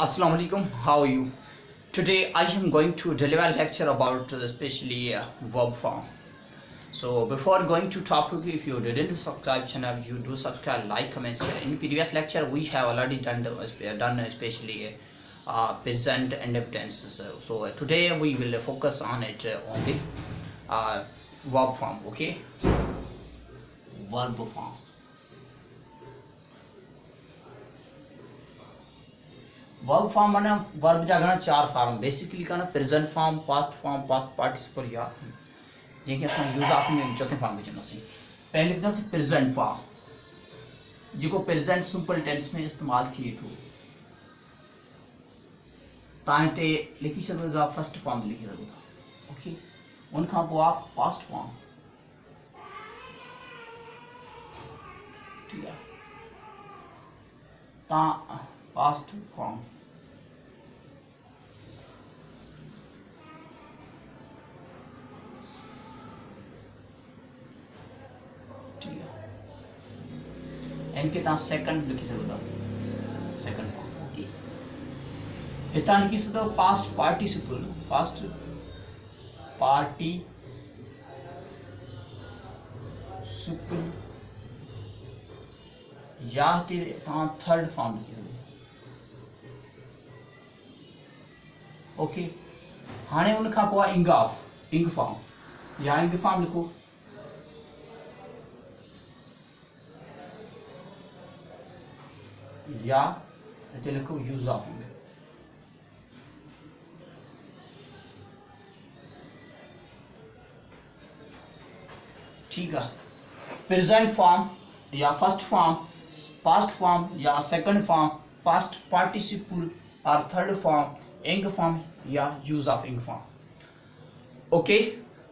Assalamu alaikum, how are you? Today I am going to deliver a lecture about especially verb form. So before going to topic, if you didn't subscribe channel, you do subscribe, like, comment, share. In previous lecture we have already done especially present and evidence. So today we will focus on it on the verb form. Okay, verb form. Verb form माने verb जागना चार form basically का ना present form, past form, past participle या जेके असां use of में चौथे form में चंदासीं। पहले तो प्रेजेंट फॉर्म जेको प्रेजेंट सिंपल टेंस में इस्तेमाल थिए थो तां ते लिखी सघो था फर्स्ट फॉर्म लिखी सघो था। ओके, उन खां पोइ आहे पास्ट फॉर्म। ठीक है, तां पास्ट फॉर्म ठीक है, इनके तव्हां सेकंड लिखी सघो था, सेकंड फॉर्म। ओके, हितां लिखी सघो पास्ट पार्टिसिपल, पास्ट पार्टिसिपल या हिते तव्हां थर्ड फॉर्म लिखी सघो। ओके, हाँ उन खां पोइ इंग ऑफ, इंग फॉर्म या इंग फॉर्म लिखो। या इतने लिखो यूज ऑफ इंग। ठीक है, प्रेजेंट फॉर्म या फर्स्ट फॉर्म, पास्ट फॉर्म या सेकंड फॉर्म, पास्ट पार्टिसिपल और थर्ड फॉर्म, ing form या use of ing form. Okay,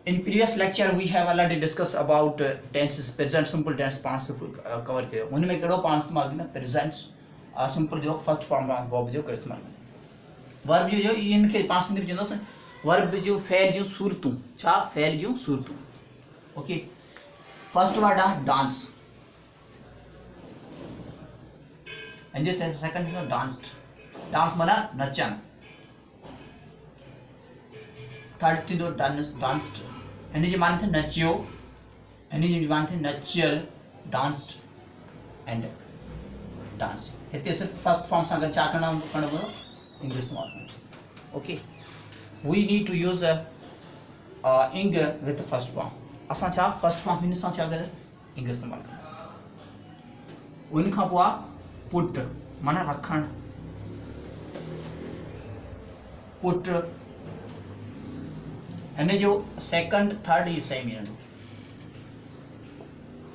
in previous lecture we have already discussed about tenses, present simple tense, participle cover किया। उनमें केड़ो पांच इस्तेमाल किया, present simple जो first form में verb जो कर इस्तेमाल किया। verb जो इनके पांच में जो है verb जो फेल जो सूरतों, छा फेल जो सूरतों। ओके, फर्स्ट वर्ड है डांस, एंड जो सेकंड है डांस्ड, डांस माना नचन। थर्ड थी दो डांस्ड, यानी जो मानते नचियो, यानी जो मानते नचियल, डांस्ड एंड डांस। इतने सिर्फ फर्स्ट फॉर्म से क्या करना बोलो इंग्लिश इस्तेमाल करना। Okay, we need to use ing with first form. असां छा फर्स्ट फॉर्म हिन सां छा करे इंग इस्तेमाल करना। उन खां पोइ पुट माना रखण, पुट हिन जो सेकंड थर्ड ही सेम ई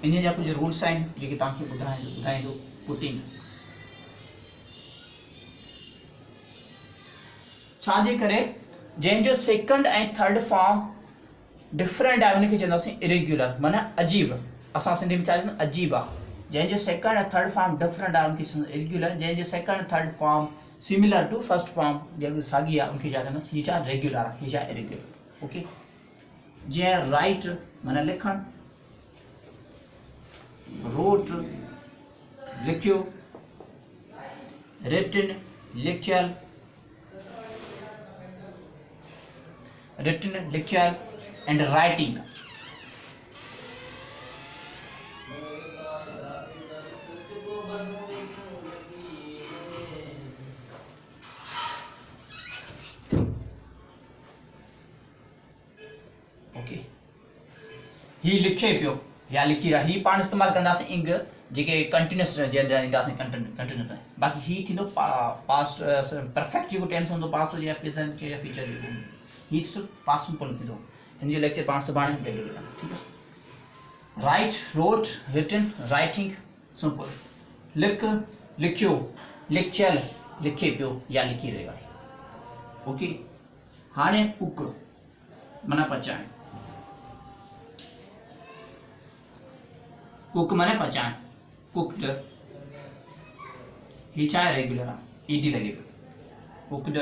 इन जा कुछ रूल्स आहिनि जेके तव्हांखे ॿुधाईंदो। पुटिंग छाजे करे जंहिंजो सेकंड ऐं थर्ड फॉर्म डिफरेंट आहे उनखे चवंदासीं इरेग्युलर, माना अजीब। असां सिंधी में छा चवंदा आहियूं अजीब आहे। जंहिंजो सेकंड ऐं थर्ड फॉर्म डिफरेंट आहे उनखे चवंदा इरेग्युलर। जंहिंजो second third form similar to first form जेको साॻी आहे उनखे छा चवंदासीं हीअ छा रेग्युलर आहे, हीअ छा इरेग्युलर। ओके, जैसे राइट माना लिखण, रोट लिखियो, रिटन लिखियल, रिटन लिखियल एंड राइटिंग। ही लिखे पियो या लिखी रहा, ही पान इस्तेमाल कंदासीं इंग जेके कंटिन्यूस ईंदासीं कंटिन्यूस। बाक़ी ही थींदो पास्ट परफेक्ट जेको टेंस हूंदो, पास्ट या प्रेजेंट के फ्यूचर जो ही सिर्फ पास्ट सिंपल थींदो। हिन जो लेक्चर पाण सुभाणे ते ॾिनो। ठीक है, write, wrote, written, writing simple, लिख लिखियो, लिखियल, लिखे पियो या लिखी रहियो आहे। ओके, हाणे कुक माना पचाइण, कुक माने पचान, कुक्ड ही छा है रेगुलर आहे, ईडी लगे पियो, कुक्ड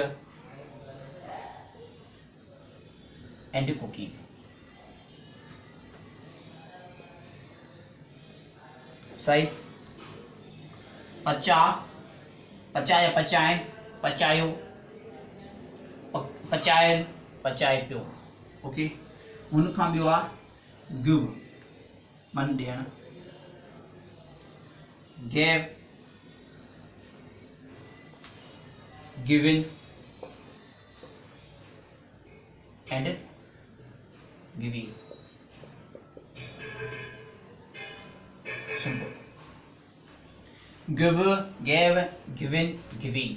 एंड कुकिंग। सही, पचा, पचाए पचाएं, पचायो, पचायल, पचाए पियो। ओके, हुन खां ॿियो आहे गिव, मन ॾियण, gave, given and giving. Simple. Give, gave, given, giving.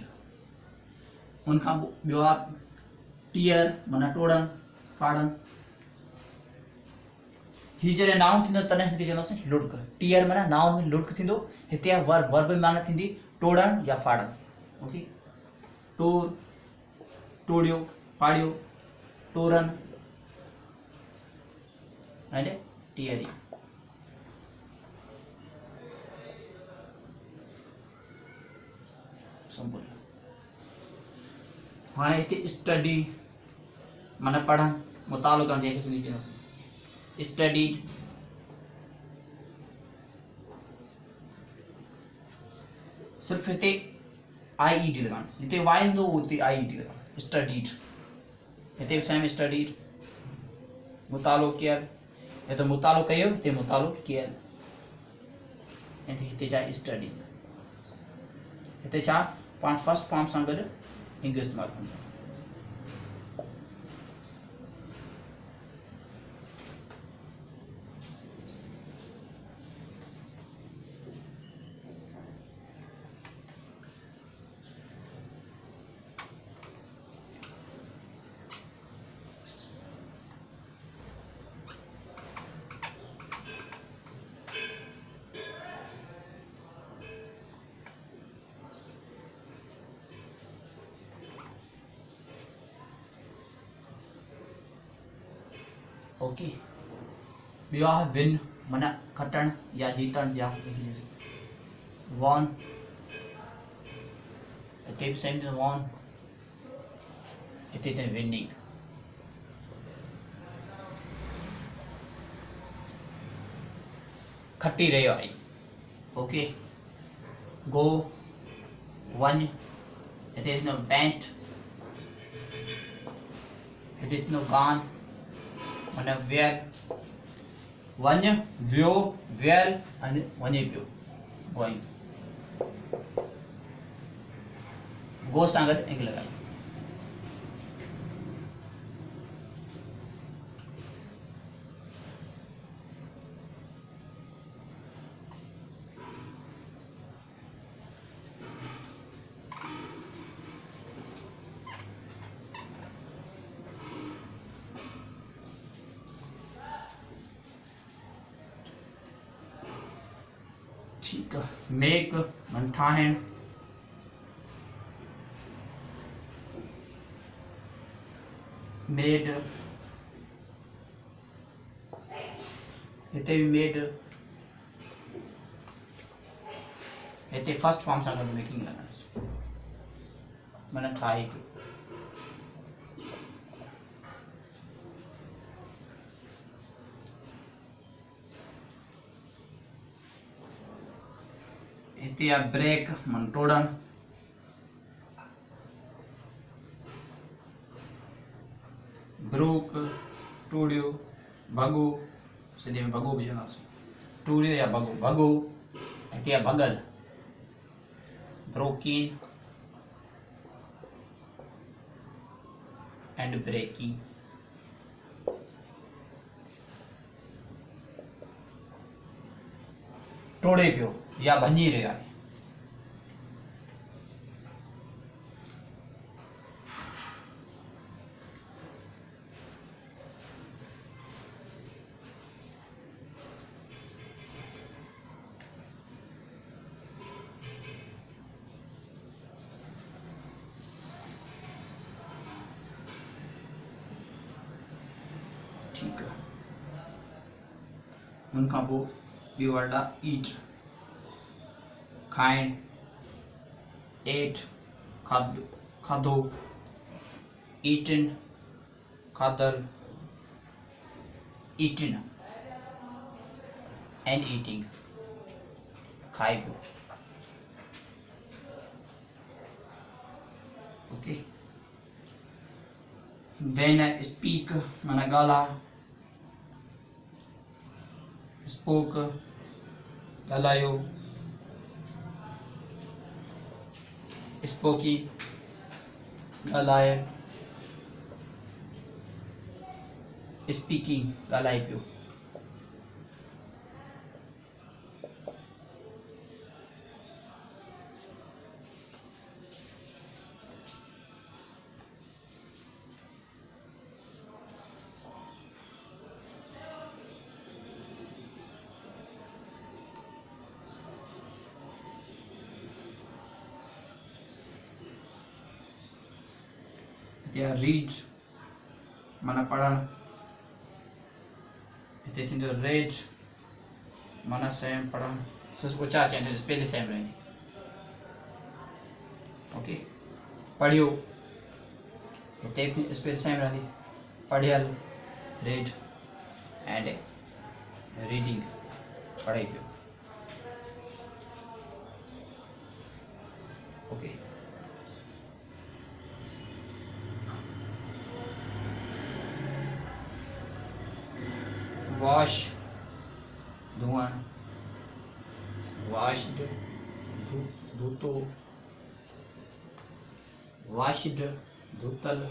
उनखां ॿियो आहे टीयर, माना टोड़न, फाड़न। ही जॾहिं नाउन थींदो तॾहिं हिनखे चवंदासीं लुड़क। टीयर माना नाउन में लुड़क थींदो। हिते आहे वर्ब, वर्ब में माना थींदी टोड़न या फाड़न। ओके, टोर, टोड़ियो, फाड़ियो, टोरन एंड टीयरिंग। सिंपल। हाँ हिते स्टडी माना पढ़न, मुतालो करण, जैसे सिंधी चवंदासीं स्टडी। सिर्फ हिते IED लगाना, जिते वाई हूंदो उते IED लगाना। स्टडीड, हिते सेम स्टडीड। मुतालो केयर, हिते मुतालो कयो, हिते मुतालो केयर। हिते छा स्टडी। हिते छा पाण फर्स्ट फॉर्म सां गॾु इंग्लिश इस्तेमालु कंदा। ओके, ॿियो आहे विन, माना खटण या जीतण या वॉन। हिते बि सेम वॉन, हिते विनिंग। खटी रहियो आहे। ओके, गो, वञ, हिते वेंट, हिते गान माना वियल, वञ, वियो, वियल ऐं वञे पियो, गोइंग। गो सां गॾु इंग लॻाई। ठीक है, मेक मन ठाहिण, मेड, हिते भी मेड, हिते फर्स्ट फॉर्म सां गॾु मेकिंग लगाना, मन ठाहे। हिते आहे ब्रेक, मन तोड़न, ब्रूक, टूड़ियो, भगो, सिंधी में भगो भी चवंदासीं, टूड़ियो या भगो, भगो। हिते आहे भगल, ब्रोकिन एंड ब्रेकिंग। टोड़े पियो या भञी रहियो आहे। ठीक है, उनखां पोइ ॿियो वर्ड आहे ईट, खाइण, एट खाधो, खाधो, ईटन खाधल, ईटन एंड ईटिंग खाए पियो। ओके देन स्पीक माना गाला, स्पोक ॻाल्हायो, स्पोकी ॻाल्हाए, स्पीकिंग ॻाल्हाए पियो। या रीड माना पढ़ण, हिते थींदो रेड माना सेम पढ़ण, वो चार चैनल पहले सेम रहेंगे। ओके पढ़ियो हिते स्पेल सेम रहंदी, पढ़ियल रेड एंड रीडिंग पढ़ाई पियो। ओके वॉश धुअण, वॉश्ड धोतो, वॉश्ड धोतल,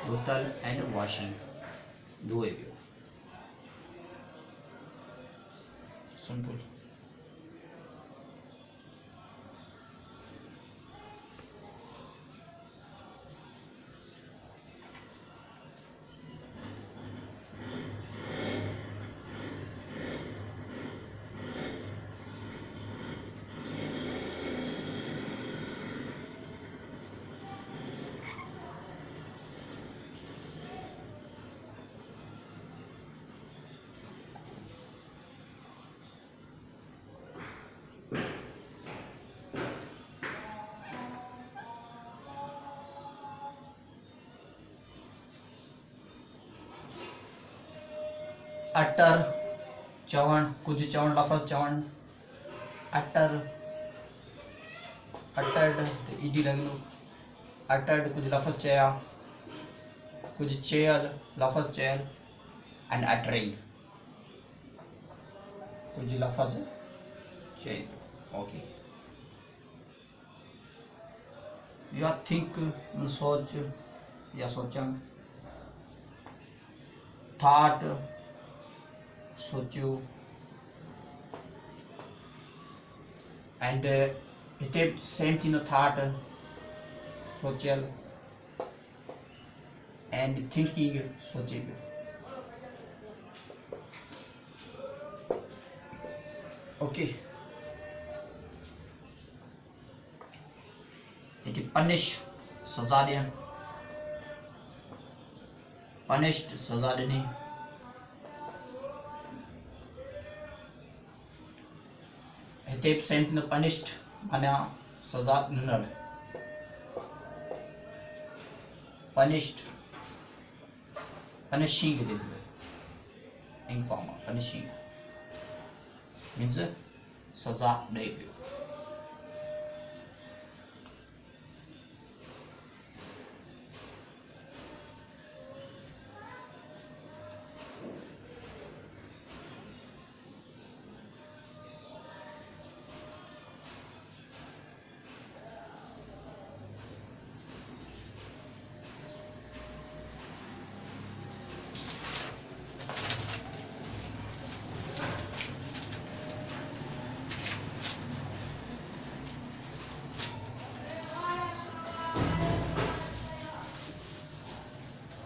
धोतल एंड वॉशिंग धोए पियो। सिंपल। अटर चवण, कुछ चवण लफ़ज़ चवण, अटर अटर्ड तो ईडी लगंदो, अटर्ड कुछ लफ़ज़ चया, कुछ चयल लफ़ज़ चयल एंड अटरिंग कुछ लफ़ज़ चय। ओके या थिंक सोच या सोचण, थॉट सोचो एंड हिते सेम थींदो थॉट सोचियल एंड थिंकिंग सोचे पियो। ओके हिते पनिश सज़ा ॾियण, पनिश्ड सज़ा ॾिनी, हिते सेम थींदो पनिश्ड माना सज़ा ॾिनल, पनिश्ड पनिशिंग हिते थींदो in form of punishing means सज़ा ॾे पियो।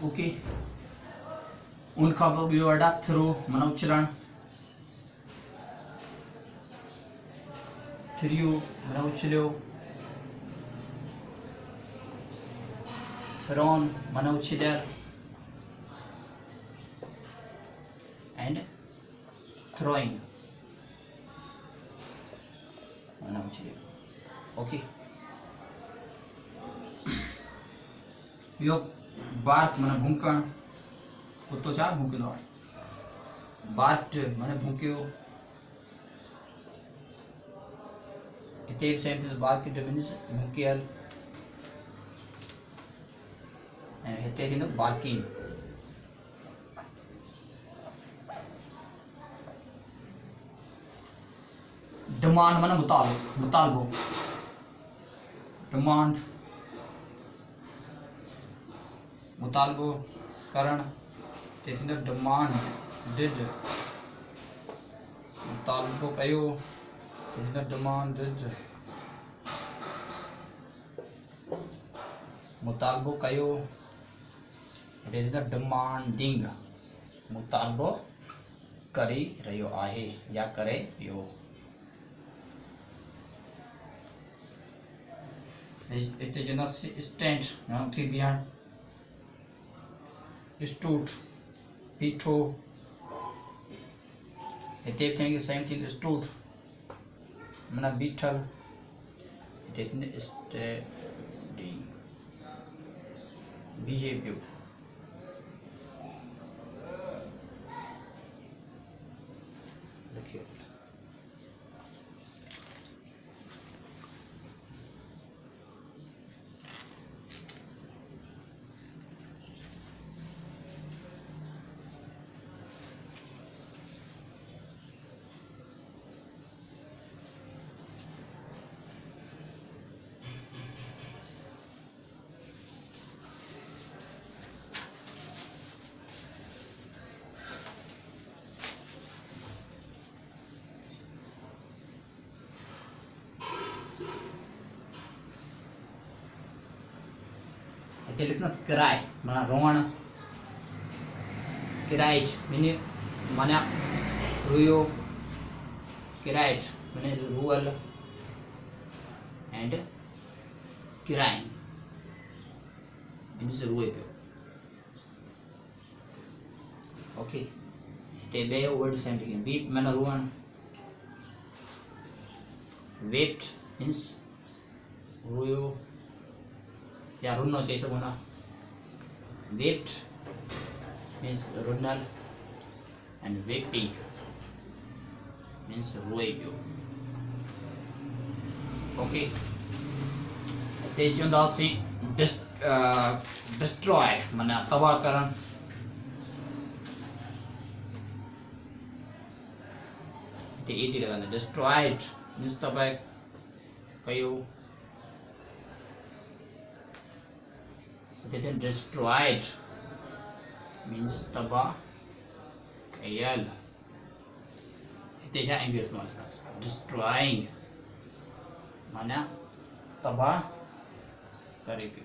ओके उनखां पोइ ॿियो वर्ड आहे थ्रो माना उछलण, थ्रियो माना उछलियो, थ्रोन माना उछलियल एंड थ्रोइंग माना उछलियो। ओके ॿियो बार्क माना भूकण, कुत्तो छा भूकंदो आहे, बार्क्ड माना भूकियो, tape sample bark means nuclear and hete in the barking. Demand mana mutalbo demand mutalbo karan तेथीन demand did मुतालबो कयो तेथीन demand did मुतालबो कयो तेथीन demanding मुतालबो करी रहियो आहे या करे यो. It is not stand nothing behind stood pito. It is the same thing stood mana beetle. It is steady behavior. Look here. It is cry mana rowan cried mini mana ruyo cried mini rural and crying means ruwe. Okay, they be word same thing. Weep mana ruwan, wept means ruyo या रुन्नो चाहिए सब होना. Wept means runnal and weeping means rueyo. Okay, ते जो दासी destroy मना तबाह करन. ते इटी लगाना destroyed means तबाह कयो. Then destroyed means taba kayal. It is English one. Destroying mana taba karegi.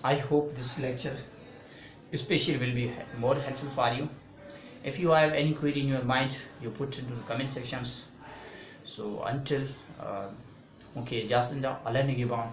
I hope this lecture especially will be more helpful for you. If you have any query in your mind, you put it into the comment sections. So until okay, just in the Alan Gibbon.